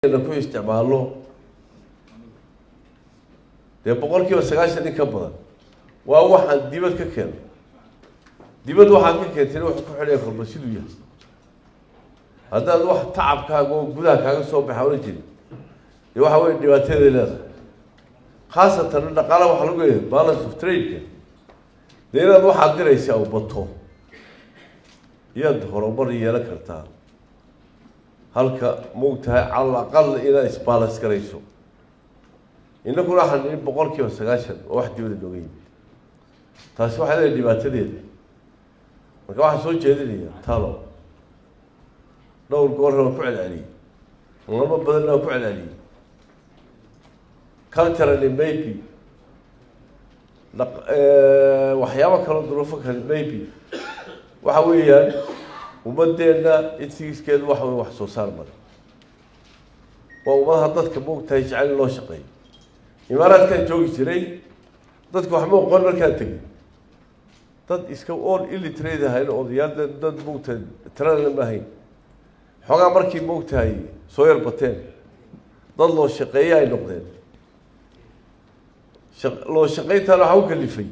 ku isticmaalo dee boqolkiiba 90 in ka badan waa waxaan dibad ka keenay dibad waxaan ka keentay wax ku xidhay kolba sidoo yahay haddaad wax tacabkaaga oo gudaha kaaga soo baxay oo jirin ee waxa weey dhibaatada leedahay khaasatan dhaqaalaha waxa lagu leeyahay balance of trade deegaanada waxaad diraysaa oo bato iyad horumar yeelan kartaa halka moogtahay al aqal ila isbalance garayso inagu waxaan boqolkiiba 90 oo wax dibadda looga yimid taasi waxa ay dhibaatadeeda marka waxa soo jeedinaya talo dhowr goor oo ku celceliyay walba badan oo ku celceliyay culturally maybe waxyaabo kala duruufo kale maybe waxa weeyaan umadeena intiiskeedu waxa wax soo saar mar oo dadka moogtahay jacayl loo shaqeeyo imaaraadka joogi jiray dadku wax ma qoon markaa tagay dad iska all illiterate ahayn oo dad moogtahay tarana ma hayn xogaa markii moogtahay soo yar bateen dad loo shaqeeyay ay noqdeen loo shaqeynta waxa uu kalifay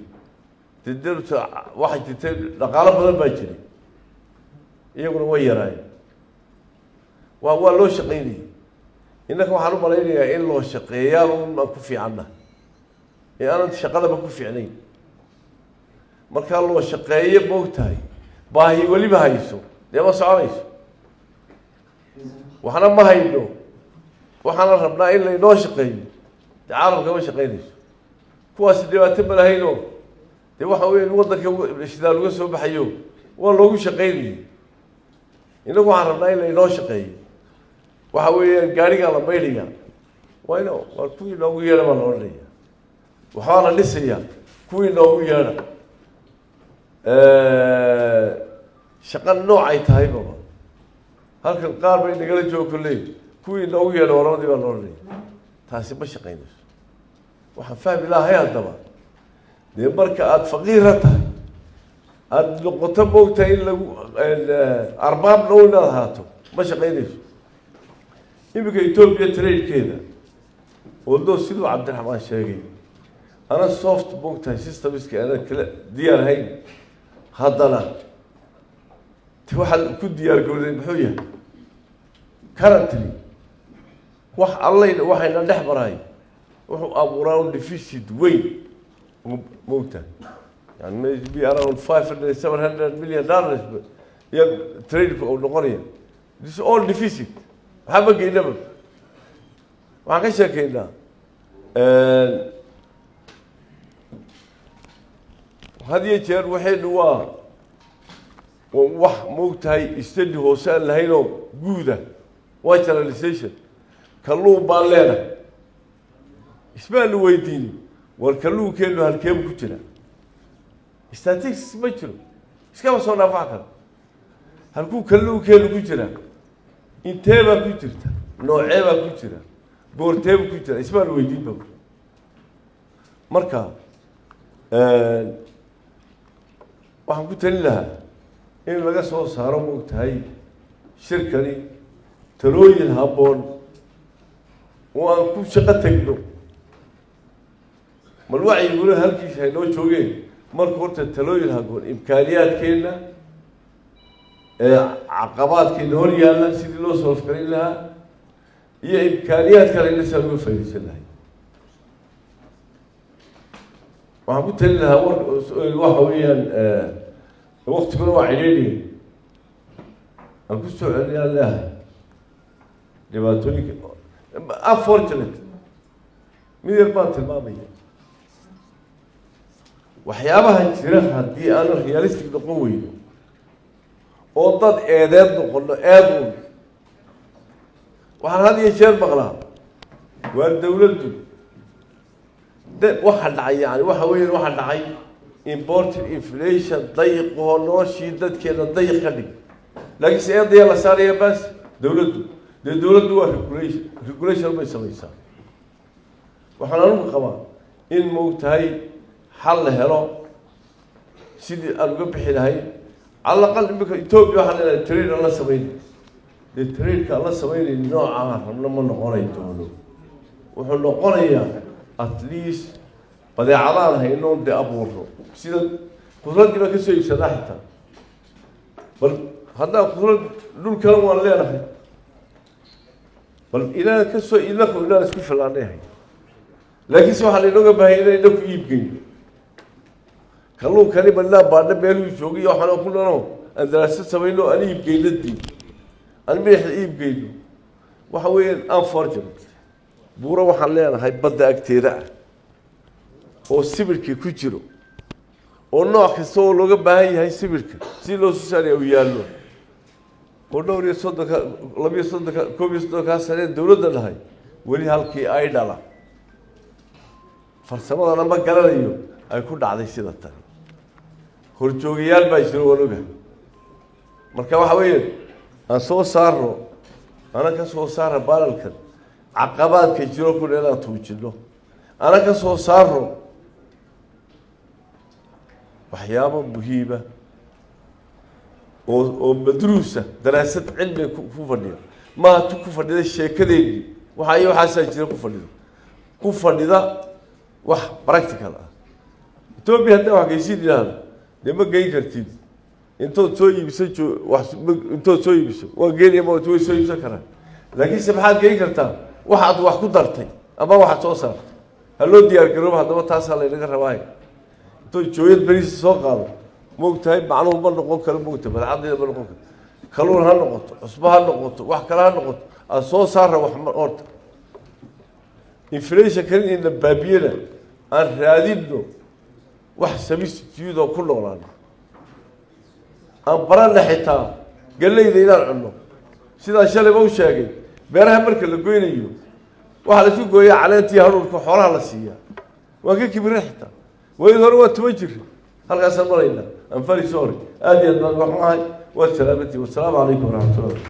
dadku waxa jirtay dhaqaale badan baa jiray iyaguna way yaraayeen waa loo shaqeynay innaka waxaan u malaynayaa in loo shaqeeyaa ma ku fiicana ee aan shaqadaba ku fiicnayn marka loo shaqeeyo moogtahay baahi waliba hayso deema soconayso waxana ma hayno waxana rabnaa in la inoo shaqeeyo caalamka ma shaqeynayso kuwaas dhibaato ma lahayno de waxa weey wadanka shidaal uga soo baxayo waa loogu shaqeynay inagu waxaan rabnaa in la inoo shaqeeyo waxa weeyaan gaariga la maydhiga waa kuwii noogu yeedha baa la odhanaya waxaa la dhisaya kuwii noogu yeedha shaqo nooc ay tahay baba halkan qaar bay nagala joogo leey kuwii noogu yeedha waramadii baa la odhanaya taasi ma shaqeynayso waxaan fahmi lahay haddaba dee marka aada faqiira tahay aada noqoto moogtahay in lagu arbaab dhow inaad ahaato ma shaqeynayso iminka Ethiopia trade-keeda waddo siduu Cabdiraxmaan sheegay ana soft moogtahay systemska ana kala diyaar hayn haddana waxa ku diyaar garowday muxuu yahay currently wax allayna waxayna dhex maray wuxuu abuuraa deficit weyn moogtahay يعني maybe around 500 700 million dollars yeah trade for noqonaya this is all deficit waxa geynaba waxa ka sheekeynaa hadiye jeer waxaynu waa wax moogtahay istadi hoose aan lahayno guuda waa generalization kaluu baa leedahay ismaan weydiin war kaluu keenu halkee ku jira statistics ma jiro iska soo dhaafaa kara halkuu kaluu keenu ku jira intee baa ku jirta noocee baa ku jira boortee ku jira ismaan weydiin baa marka waxaan ku talin lahaa in laga soo saaro moogtahay shirkani talooyin habboon oo aan ku shaqo tagno mal wacyiguna halkiisa ay noo joogeen marka horta talooyin habboon imkaaniyaadkeena caqabaadkeena hor yaalla sidii loo soo fikirin lahaa iyo imkaaniyaad kale in la uga faa'iideysan lahay waxaan ku talin lahaa waxa weeyaan waqtiguna waa cidhiidhi aan ku soo celiyaan lahay dhibaatooyinka unfortunate mid yar baan tilmaamaya waxyaabaha jira haddii aan realistic noqon weyno oo dad eedeed noqono eeduun waxaan had iyo jeer maqlaa waa dawladdu waxa dhacay yani waxa weeyaan waxa dhacay imported inflation dayiqoo noloshii dadkeena dayiq ka dhig laakiin si eedaya la saaraya bas dawladdu dee dawladdu waa regulation bay samaysaa waxaan anigu qabaa in moogtahay xal la helo sidii aan uga bixi lahay على الأقل بك إثيوبيا حنا تريد الله سبعين التريد كالله سوين النوع عام لما نقرأ يتولو وحنا قرية أتليس بدي عضال هاي إنهم دي أبورو سيدا كثرة دي ما كسو يسنحتا بل هذا كثرة دول كلام ولا لا بل إلى كسو إلى كم إلى نسكت فلانه هاي لكن سو حالي نوجا بهينا إنه يبقي كلو كاني بنا بعد بيلو يشوقي يوحنا كلنا الدراسة سوين له أنا يبقي للدين أنا ميح يبقي له وحوين أنفرجم بورا وحلينا هاي بدأ كتير هو سبرك كتيرو ونوع كسو لوجا بهاي هاي سبرك سيلو ساري ويالو ونور يصدق لم يصدق كم يصدق ساري دولة ده هاي ولي هالكي أيدالا فرسمة أنا ما قال ليه أكون عادي سيدا تاني هرجوجيال بيشرو ولوجه مركب حوين أنا سو صاروا أنا كسو صار بالكن عقبات كجرو كلنا توجدوا أنا كسو صاروا وحياة مهيبة ومدروسة دراسة علم كوفردية ما تكوفردية الشيء كذي وحياة وحاسة جرو كوفردية كوفردية وح براكتيكال توبي هذا واحد يصير يعني لما جاي كرتين انتو تسوي بسجو انتو تسوي بسجو وقال يا ما تسوي سوي سكرة لكن سبحان جاي كرتا واحد قدرتي أما واحد صار هلو ديار قرب هذا ما تحصل على نقر رواي انتو جويد بريس سوق قال موقتها معلوم بالنقطة كلام موقتها بالعادة بالنقطة كلون هالنقطة أصبح هالنقطة واحد كلام هالنقطة الصوت صار وحمر أرض إنفليشن كان إن بابينا أن رادينه واحد سبيس تيوده كله ورانا أن برانا حتى قال لي إذا عنه سيدا شالي بوشاقي بيرها مركز لقوين أيو واحد شو قوية على أنتي هارون كحورها لسيا وكي كبير حتى وإذا هو توجر هل غاسل مرينا أنفري سوري آدي أدنى الرحمن والسلامة والسلام عليكم ورحمة الله